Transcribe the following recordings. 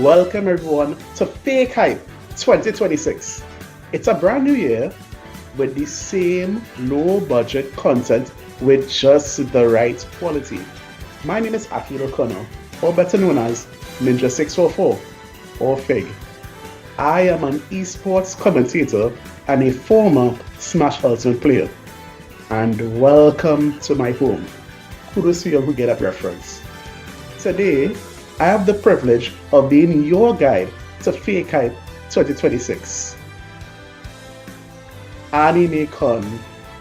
Welcome everyone to Fake Hype 2026. It's a brand new year with the same low budget content with just the right quality. My name is Akil O'Connor, or better known as Ninja 644 or Fig. I am an esports commentator and a former Smash Ultimate player. And welcome to my home. Kudos to you who get that reference. Today, I have the privilege of being your guide to Fake Hype 2026 Animekon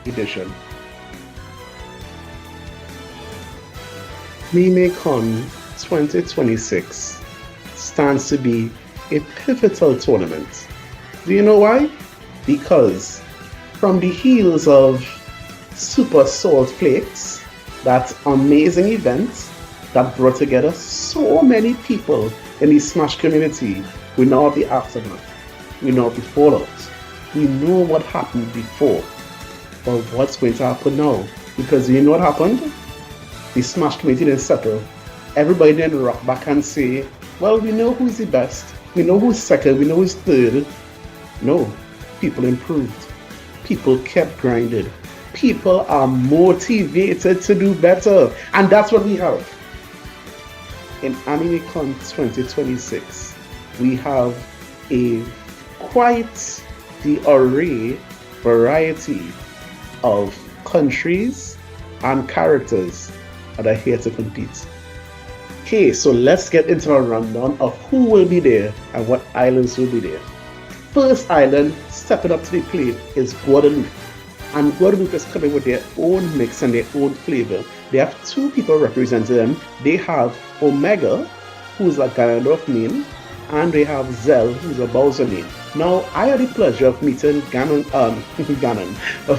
edition. Animekon 2026 stands to be a pivotal tournament. Do you know why? Because from the heels of Super Salt Flakes, that amazing event that brought together so many people in the Smash community, we know the aftermath, we know the fallout, we know what happened before, but what's going to happen now? Because you know what happened? The Smash community didn't settle. Everybody didn't rock back and say, well, we know who's the best, we know who's second, we know who's third. No, people improved. People kept grinding. People are motivated to do better. And that's what we have. In Animekon 2026, we have a quite the array variety of countries and characters that are here to compete. Okay, so let's get into a rundown of who will be there and what islands will be there. First island stepping up to the plate is Guadeloupe. And Guadeloupe is coming with their own mix and their own flavor. They have two people representing them. They have Omega, who's a Ganondorf name, and they have Zell, who's a Bowser name. Now, I had the pleasure of meeting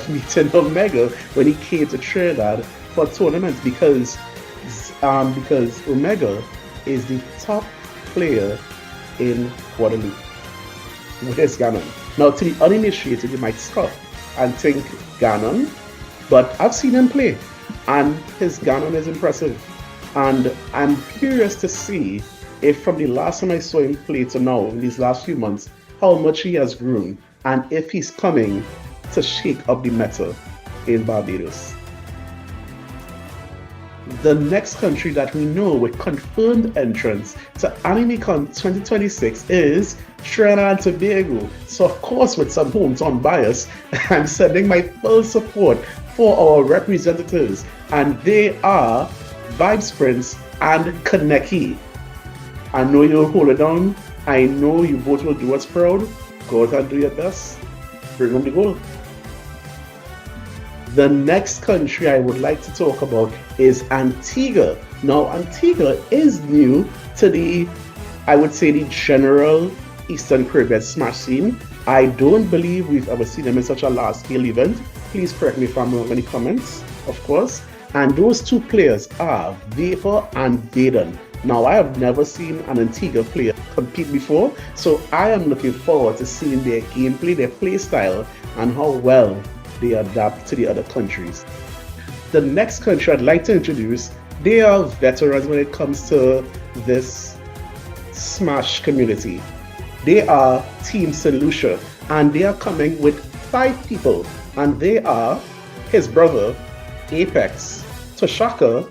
meeting Omega when he came to Trinidad for tournaments because Omega is the top player in Guadeloupe with his Ganon. Now, to the uninitiated, you might scoff and think Ganon, but I've seen him play and his Ganon is impressive. And I'm curious to see if from the last time I saw him play to now, in these last few months, how much he has grown and if he's coming to shake up the meta in Barbados. The next country that we know with confirmed entrance to Animekon 2026 is Trinidad and Tobago. So of course, with some hometown bias, I'm sending my full support for our representatives, and they are Vibes Prince and Kaneki. I know you'll hold it down. I know you both will do us proud. Go out and do your best. Bring home the gold. The next country I would like to talk about is Antigua. Now, Antigua is new to the, I would say, the general Eastern Caribbean Smash scene. I don't believe we've ever seen them in such a large-scale event. Please correct me if I'm wrong in the comments, of course. And those two players are Vapor and Baden. Now, I have never seen an Antigua player compete before, so I am looking forward to seeing their gameplay, their play style, and how well they adapt to the other countries. The next country I'd like to introduce, they are veterans when it comes to this Smash community. They are Team Lucia, and they are coming with 5 people, and they are his brother, Apex, Toshaka.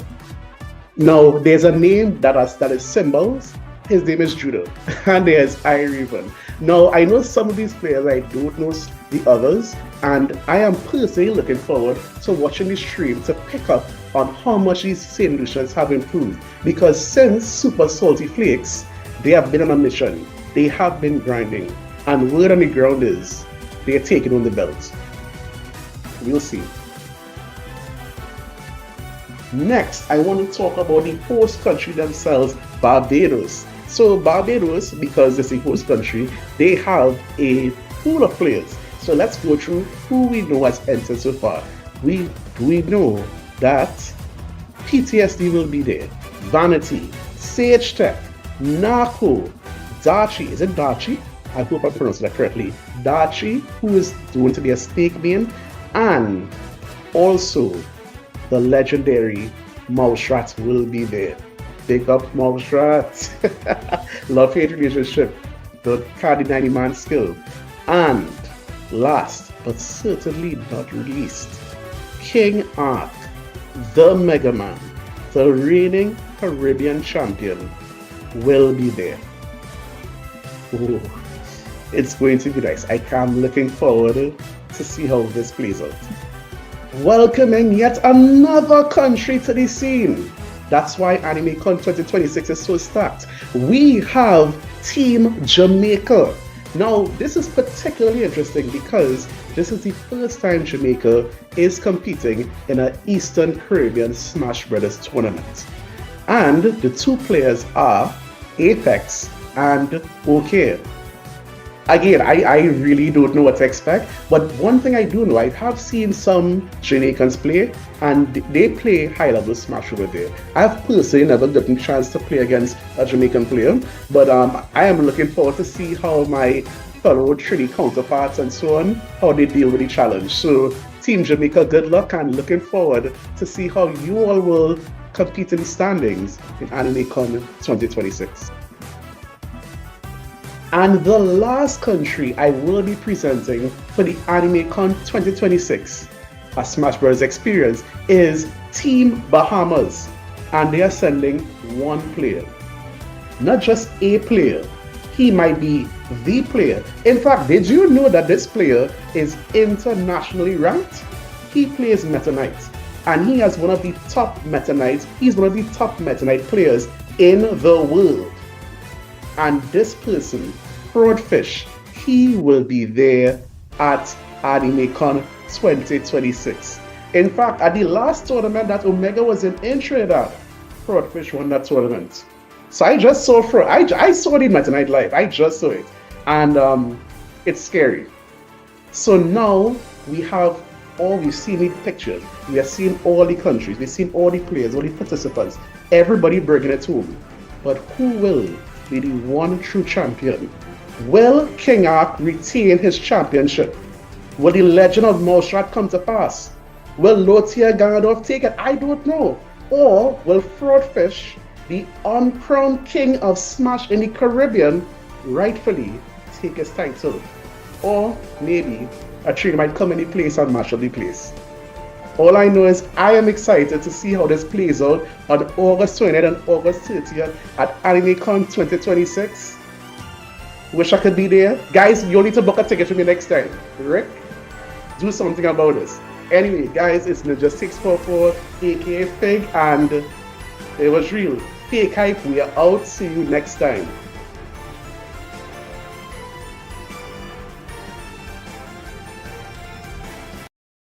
Now, there's a name that is symbols. His name is Judah, and there's Ireven. Now, I know some of these players, I don't know the others, and I am personally looking forward to watching the stream to pick up on how much these St. Lucians have improved. Because since Super Salty Flakes, they have been on a mission. They have been grinding, and word on the ground is they are taking on the belt. We'll see. Next, I want to talk about the host country themselves, Barbados. So Barbados, because it's a host country, they have a pool of players. So let's go through who we know has entered so far. We know that PTSD will be there, Vanity, Sage Tech, Narco, Darchi, is it Darchi? I hope I pronounced that correctly. Darchi, who is going to be a snake main, and also the legendary Mouse Rat will be there. Big up Mouse Love-hate relationship. The Cardi 90 man skill. And last but certainly not least, King Ark, the Mega Man, the reigning Caribbean champion, will be there. Ooh, it's going to be nice. I'm looking forward to see how this plays out. Welcoming yet another country to the scene. That's why Animekon 2026 is so stacked. We have Team Jamaica. Now, this is particularly interesting because this is the first time Jamaica is competing in an Eastern Caribbean Smash Brothers tournament. And the two players are Apex and OK. Again, I really don't know what to expect, but one thing I do know, I have seen some Jamaicans play, and they play high-level Smash over there. I've personally never gotten a chance to play against a Jamaican player, but I am looking forward to see how my fellow Trini counterparts and so on, how they deal with the challenge. So, Team Jamaica, good luck, and looking forward to see how you all will compete in the standings in Animekon 2026. And the last country I will be presenting for the Animekon 2026, a Smash Bros. Experience, is Team Bahamas. And they are sending one player. Not just a player. He might be the player. In fact, did you know that this player is internationally ranked? He plays Meta Knight. And he has one of the top Meta Knights. He's one of the top Meta Knight players in the world. And this person, Fraudfish, he will be there at Animekon 2026. In fact, at the last tournament that Omega was in Trinidad, Fraudfish won that tournament. So I just saw I saw the Meta Knight live. I just saw it. And it's scary. So now we've seen the pictures. We have seen all the countries. We've seen all the players, all the participants. Everybody bringing it home. But who will be the one true champion? Will King Ark retain his championship? Will the legend of Mouse come to pass? Will Lucia take it? I don't know. Or will Fraudfish, the uncrowned king of Smash in the Caribbean, rightfully take his title? Or maybe a trainer might come in the place and mash up the place. All I know is I am excited to see how this plays out on August 20th and August 30th at Animekon 2026. Wish I could be there. Guys, you'll need to book a ticket for me next time. Rick, do something about this. Anyway, guys, it's Ninja644, aka Fig, and it was real. Fake hype, we are out. See you next time.